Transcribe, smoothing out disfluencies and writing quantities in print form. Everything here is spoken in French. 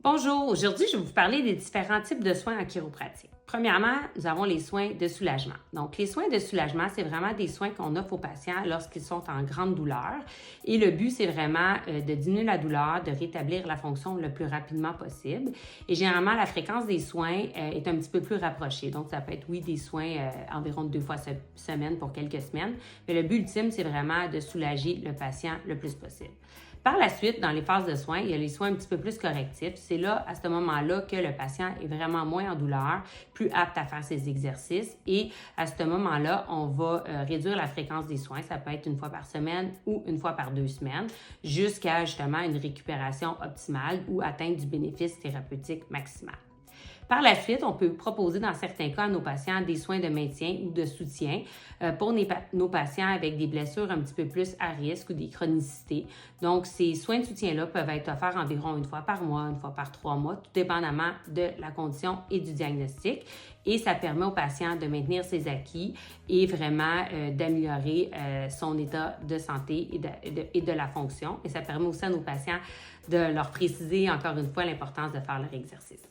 Bonjour, aujourd'hui je vais vous parler des différents types de soins en chiropratique. Premièrement, nous avons les soins de soulagement. Donc, les soins de soulagement, c'est vraiment des soins qu'on offre aux patients lorsqu'ils sont en grande douleur. Et le but, c'est vraiment de diminuer la douleur, de rétablir la fonction le plus rapidement possible. Et généralement, la fréquence des soins est un petit peu plus rapprochée. Donc, ça peut être, oui, des soins environ 2 fois semaine pour quelques semaines. Mais le but ultime, c'est vraiment de soulager le patient le plus possible. Par la suite, dans les phases de soins, il y a les soins un petit peu plus correctifs. C'est là, à ce moment-là, que le patient est vraiment moins en douleur, plus apte à faire ses exercices. Et à ce moment-là, on va réduire la fréquence des soins. Ça peut être 1 fois par semaine ou 1 fois par 2 semaines, jusqu'à justement une récupération optimale ou atteinte du bénéfice thérapeutique maximal. Par la suite, on peut proposer dans certains cas à nos patients des soins de maintien ou de soutien pour nos patients avec des blessures un petit peu plus à risque ou des chronicités. Donc, ces soins de soutien-là peuvent être offerts environ 1 fois par mois, 1 fois par 3 mois, tout dépendamment de la condition et du diagnostic. Et ça permet au patient de maintenir ses acquis et vraiment d'améliorer son état de santé et de la fonction. Et ça permet aussi à nos patients de leur préciser encore une fois l'importance de faire leur exercice.